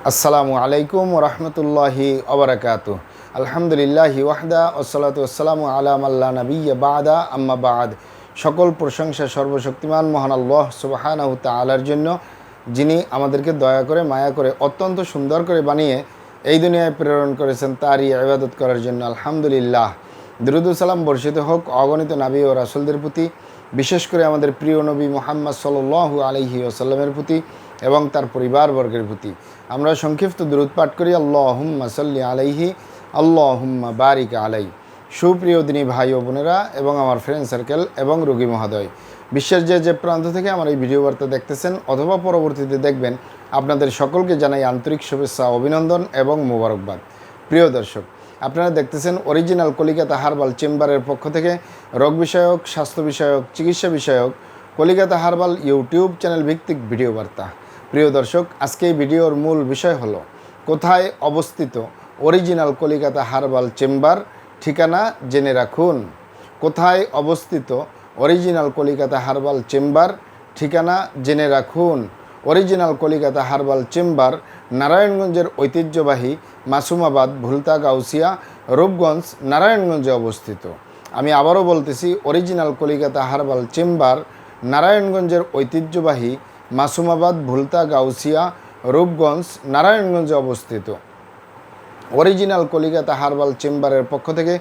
আসসালামু আলাইকুম রহমতুল্লাহি ওবরাকাতু। আলহামদুলিল্লাহি ওয়াহদা ওসসালাতু ওয়াসসালামু আলা মাল্লা নাবিয়্যা বা'দা আম্মা বা'দ। সকল প্রশংসা সর্বশক্তিমান মহান আল্লাহ সুবহানাহু তাআলার জন্য, যিনি আমাদেরকে দয়া করে মায়া করে অত্যন্ত সুন্দর করে বানিয়ে এই দুনিয়ায় প্রেরণ করেছেন তারই ইবাদত করার জন্য। আলহামদুলিল্লাহ। দুরূদ ও সালাম বর্ষিত হোক অগণিত নবী ও রাসূলদের প্রতি, বিশেষ করে আমাদের প্রিয় নবী মুহাম্মদ সাল্লাল্লাহু আলাইহি ওয়াসাল্লামের প্রতি এবং তার পরিবারবর্গের প্রতি। আমরা সংক্ষিপ্ত দুরূদ পাঠ করি, আল্লাহুম্মা সাল্লি আলাইহি, আল্লাহুম্মা বারিক আলাই। সুপ্রিয় দিনী ভাই ও বোনেরা এবং আমার ফ্রেন্ড সার্কেল এবং রোগী মহোদয়, বিশ্বের যে প্রান্ত থেকে আমার এই ভিডিও বার্তা দেখতেছেন অথবা পরবর্তীতে দেখবেন, আপনাদের সকলকে জানাই আন্তরিক শুভেচ্ছা, অভিনন্দন এবং মোবারকবাদ। প্রিয় দর্শক, আপনারা দেখতেছেন অরিজিনাল কলিকাতা হার্বাল চেম্বারের পক্ষ থেকে রোগ বিষয়ক, স্বাস্থ্য বিষয়ক, চিকিৎসা বিষয়ক কলিকাতা হার্বাল ইউটিউব চ্যানেল ভিত্তিক ভিডিও বার্তা। প্রিয় দর্শক, আজকে এই ভিডিওর মূল বিষয় হলো কোথায় অবস্থিত অরিজিনাল কলিকাতা হার্বাল চেম্বার, ঠিকানা জেনে রাখুন। কোথায় অবস্থিত অরিজিনাল কলিকাতা হার্বাল চেম্বার, ঠিকানা জেনে রাখুন। অরিজিনাল কলিকাতা হার্বাল চেম্বার নারায়ণগঞ্জের ঐতিহ্যবাহী মাসুমাবাদ, ভুলতা, গাউসিয়া, রূপগঞ্জ, নারায়ণগঞ্জে অবস্থিত। আমি আবারও বলতেছি, অরিজিনাল কলিকাতা হার্বাল চেম্বার নারায়ণগঞ্জের ঐতিহ্যবাহী মাসুমাবাদ, ভুলতা, গাউসিয়া, রূপগঞ্জ, নারায়ণগঞ্জে অবস্থিত। অরিজিনাল কলিকাতা হার্বাল চেম্বারের পক্ষ থেকে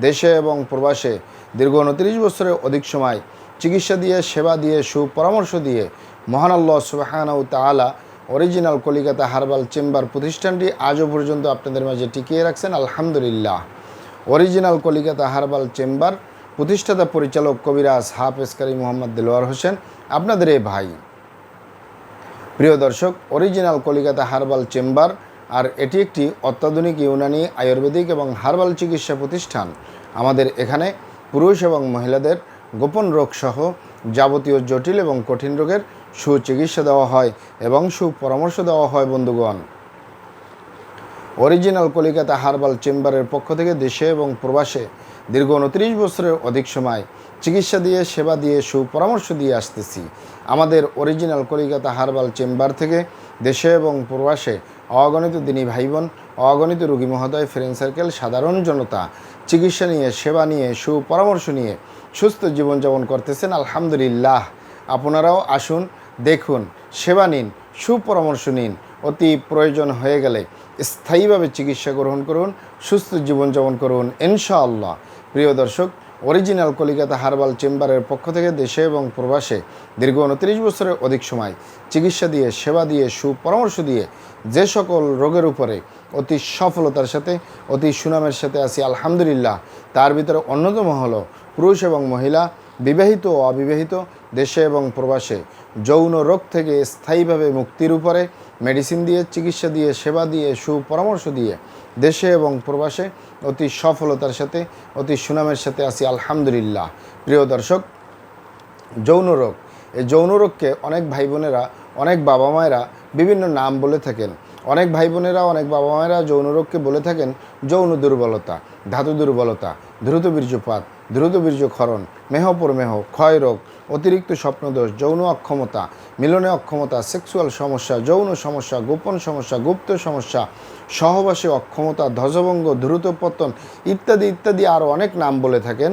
দেশে এবং প্রবাসে দীর্ঘ 29 বছরের অধিক সময় চিকিৎসা দিয়ে, সেবা দিয়ে, সুপরামর্শ দিয়ে মহান আল্লাহ সুবহানাহু তাআলা অরিজিনাল কলিকাতা হার্বাল চেম্বার প্রতিষ্ঠানটি আজও পর্যন্ত আপনাদের মাঝে টিকিয়ে রাখছেন। আলহামদুলিল্লাহ। অরিজিনাল কলিকাতা হার্বাল চেম্বার প্রতিষ্ঠাতা পরিচালক কবিরাজ হাফেজ কারি মোহাম্মদ দেলোয়ার হোসেন, আপনাদের এই ভাই। প্রিয় দর্শক, অরিজিনাল কলিকাতা হার্বাল চেম্বার আর এটি একটি অত্যাধুনিক ইউনানি, আয়ুর্বেদিক এবং হার্বাল চিকিৎসা প্রতিষ্ঠান। আমাদের এখানে পুরুষ এবং মহিলাদের গোপন রোগসহ যাবতীয় জটিল এবং কঠিন রোগের সুচিকিৎসা দেওয়া হয় এবং সুপরামর্শ দেওয়া হয়। বন্ধুগণ, অরিজিনাল কলিকাতা হার্বাল চেম্বারের পক্ষ থেকে দেশে এবং প্রবাসে দীর্ঘ 29 বছরের অধিক সময় চিকিৎসা দিয়ে, সেবা দিয়ে, সুপরামর্শ দিয়ে আসতেছি। আমাদের অরিজিনাল কলিকাতা হার্বাল চেম্বার থেকে দেশে এবং প্রবাসে অগণিত দিনী ভাই বোন, অগণিত রোগী মহোদয়, ফ্রেন্ড সার্কেল, সাধারণ জনতা চিকিৎসা নিয়ে, সেবা নিয়ে, সুপরামর্শ নিয়ে সুস্থ জীবনযাপন করতেছেন। আলহামদুলিল্লাহ। আপনারাও আসুন, দেখুন, সেবা নিন, সুপরামর্শ নিন। অতি প্রয়োজন হয়ে গেলে স্থায়ীভাবে চিকিৎসা গ্রহণ করুন, সুস্থ জীবনযাপন করুন ইনশাআল্লাহ। প্রিয় দর্শক, অরিজিনাল কলিকাতা হার্বাল চেম্বারের পক্ষ থেকে দেশে এবং প্রবাসে দীর্ঘ 29 বছরের অধিক সময় চিকিৎসা দিয়ে, সেবা দিয়ে, সুপরামর্শ দিয়ে যে সকল রোগের উপরে অতি সফলতার সাথে, অতি সুনামের সাথে আছি আলহামদুলিল্লাহ, তার ভিতরে অন্যতম হলো পুরুষ এবং মহিলা, বিবাহিত ও অবিবাহিত, দেশে এবং প্রবাসে যৌন রোগ থেকে স্থায়ীভাবে মুক্তির উপরে মেডিসিন দিয়ে, চিকিৎসা দিয়ে, সেবা দিয়ে, সুপরামর্শ দিয়ে দেশে এবং প্রবাসে অতি সফলতার সাথে, অতি সুনামের সাথে আছি আলহামদুলিল্লাহ। প্রিয় দর্শক, যৌন রোগ, এই যৌন রোগকে অনেক ভাই বোনেরা, অনেক বাবা মায়েরা বিভিন্ন নাম বলে থাকেন। অনেক ভাই বোনেরা, অনেক বাবা মায়েরা যৌন রোগকে বলে থাকেন যৌন দুর্বলতা, ধাতু দুর্বলতা, দ্রুত বীর্যপাত, দ্রুত বীর্যক্ষরণ, মেহপ্রমেহ, ক্ষয় রোগ, অতিরিক্ত স্বপ্নদোষ, যৌন অক্ষমতা, মিলনে অক্ষমতা, সেক্সুয়াল সমস্যা, যৌন সমস্যা, গোপন সমস্যা, গুপ্ত সমস্যা, সহবাসে অক্ষমতা, ধ্বজভঙ্গ, দ্রুত পতন ইত্যাদি ইত্যাদি আরও অনেক নাম বলে থাকেন।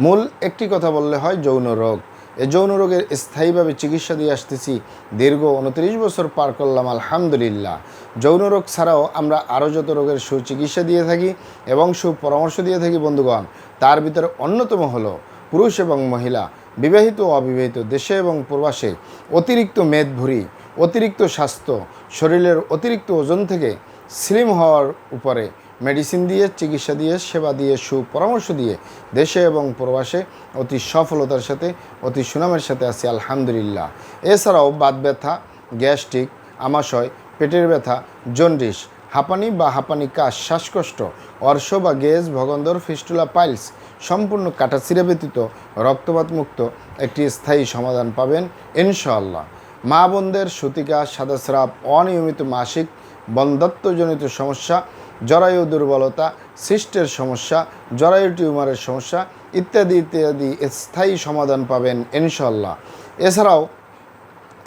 মূল একটি কথা বললে হয় যৌন রোগ। এই যৌন রোগের স্থায়ীভাবে চিকিৎসা দিয়ে আসতেছি, দীর্ঘ 29 বছর পার করলাম আলহামদুলিল্লাহ। যৌন রোগ ছাড়াও আমরা আরও যত রোগের সুচিকিৎসা দিয়ে থাকি এবং সুপরামর্শ দিয়ে থাকি বন্ধুগণ, তার ভিতরে অন্যতম হলো পুরুষ এবং মহিলা, বিবাহিত ও অবিবাহিত, দেশে এবং প্রবাসে অতিরিক্ত মেদভুঁড়ি, অতিরিক্ত স্বাস্থ্য, শরীরের অতিরিক্ত ওজন থেকে স্লিম হওয়ার উপরে মেডিসিন দিয়ে, চিকিৎসা দিয়ে, সেবা দিয়ে, সুপরামর্শ দিয়ে দেশে এবং প্রবাসে অতি সফলতার সাথে, অতি সুনামের সাথে আছি আলহামদুলিল্লাহ। এছাড়াও বাত ব্যথা, গ্যাস্ট্রিক, আমাশয়, পেটের ব্যথা, জন্ডিস, হাঁপানি বা হাঁপানি কাশ, শ্বাসকষ্ট, অর্শ বা গেজ, ভগন্দর, ফিস্টুলা, পাইলস সম্পূর্ণ কাটাছিঁড়া ব্যতীত রক্তপাত মুক্ত একটি স্থায়ী সমাধান পাবেন ইনশাআল্লাহ। মা বোনদের সূতিকা, সাদাস্রাব, অনিয়মিত মাসিক, বন্ধ্যাত্বজনিত সমস্যা, জরায়ু দুর্বলতা, সিস্টের সমস্যা, জরায়ু টিউমারের সমস্যা ইত্যাদি ইত্যাদি স্থায়ী সমাধান পাবেন ইনশাআল্লাহ। এছাড়াও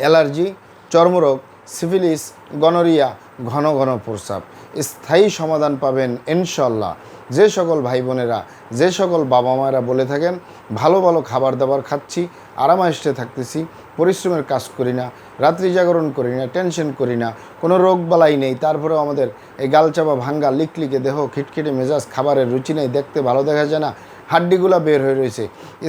অ্যালার্জি, চর্মরোগ, সিফিলিস, গনোরিয়া, ঘন ঘন প্রস্রাব স্থায়ী সমাধান পাবেন ইনশাল্লাহ। যে সকল ভাই বোনেরা, যে সকল বাবা মায়েরা বলে থাকেন ভালো ভালো খাবার দাবার খাচ্ছি, আরামায়েশে থাকতেছি, পরিশ্রমের কাজ করি না, রাত্রি জাগরণ করি না, টেনশন করি না, কোনো রোগ বালাই নেই, তারপরেও আমাদের এই গালচাপা ভাঙ্গা লিকলিকে দেহ, খিটখিটে মেজাজ, খাবারের রুচি নেই, দেখতে ভালো দেখা যায় না, হাড্ডিগুলা বের হয়ে রয়েছে,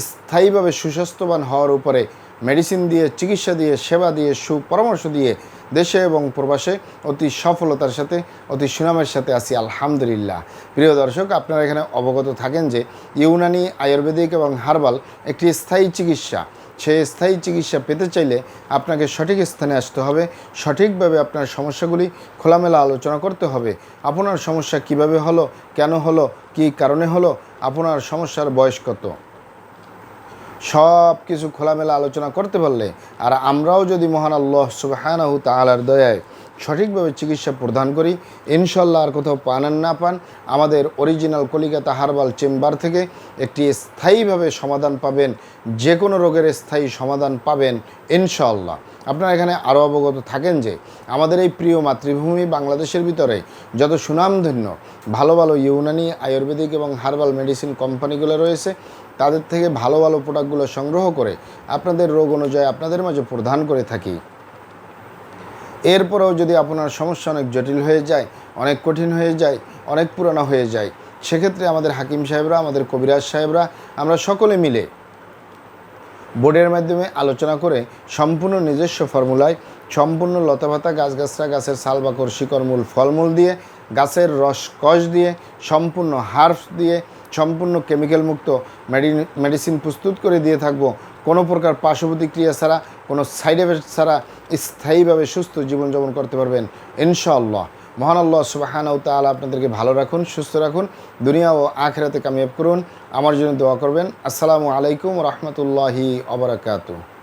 স্থায়ীভাবে সুস্বাস্থ্যবান হওয়ার উপরে মেডিসিন দিয়ে, চিকিৎসা দিয়ে, সেবা দিয়ে, সুপরামর্শ দিয়ে দেশে এবং প্রবাসে অতি সফলতার সাথে, অতি সুনামের সাথে আছি আলহামদুলিল্লাহ। প্রিয় দর্শক, আপনারা এখানে অবগত থাকেন যে ইউনানি, আয়ুর্বেদিক এবং হার্বাল একটি স্থায়ী চিকিৎসা। সেই স্থায়ী চিকিৎসা পেতে চাইলে আপনাকে সঠিক স্থানে আসতে হবে, সঠিকভাবে আপনার সমস্যাগুলি খোলামেলা আলোচনা করতে হবে। আপনার সমস্যা কিভাবে হলো, কেন হলো, কী কারণে হলো, আপনার সমস্যার বয়স কত, সব কিছু খোলামেলা আলোচনা করতে পারলে, আর আমরাও যদি মহান আল্লাহ সুবহানাহু তাআলার দয়ায় সঠিকভাবে চিকিৎসা প্রদান করি, ইনশাল্লাহ আর কোথাও পান আর না পান, আমাদের অরিজিনাল কলিকাতা হার্বাল চেম্বার থেকে একটি স্থায়ীভাবে সমাধান পাবেন, যে কোনো রোগের স্থায়ী সমাধান পাবেন ইনশাল্লাহ। আপনারা এখানে আরও অবগত থাকেন যে আমাদের এই প্রিয় মাতৃভূমি বাংলাদেশের ভিতরে যত সুনামধন্য ভালো ভালো ইউনানি, আয়ুর্বেদিক এবং হার্বাল মেডিসিন কোম্পানিগুলো রয়েছে, তাদের থেকে ভালো ভালো প্রোডাক্টগুলো সংগ্রহ করে আপনাদের রোগ অনুযায়ী আপনাদের মাঝে প্রদান করে থাকি। এরপরেও যদি আপনার সমস্যা অনেক জটিল হয়ে যায়, অনেক কঠিন হয়ে যায়, অনেক পুরানো হয়ে যায়, সেক্ষেত্রে আমাদের হাকিম সাহেবরা, আমাদের কবিরাজ সাহেবরা, আমরা সকলে মিলে বোর্ডের মাধ্যমে আলোচনা করে সম্পূর্ণ নিজস্ব ফর্মুলায়, সম্পূর্ণ লতাপাতা, গাছগাছরা, গাছের ছাল, বাকর, শিকড়, মূল, ফলমূল দিয়ে, গাছের রস কষ দিয়ে, সম্পূর্ণ হার্বস দিয়ে, সম্পূর্ণ কেমিক্যাল মুক্ত মেডিসিন প্রস্তুত করে দিয়ে থাকবো, কোনো প্রকার পার্শ্ব প্রতিক্রিয়া ছাড়া, কোনো সাইড এফেক্ট ছাড়া স্থায়ীভাবে সুস্থ জীবনযাপন করতে পারবেন ইনশাআল্লাহ। মহান আল্লাহ সুবহানাহু তাআলা আপনাদেরকে ভালো রাখুন, সুস্থ রাখুন, দুনিয়া ও আখিরাতে কামিয়াব করুন। আমার জন্য দোয়া করবেন। আসসালামু আলাইকুম ওয়া রাহমাতুল্লাহি ওয়া বারাকাতুহু।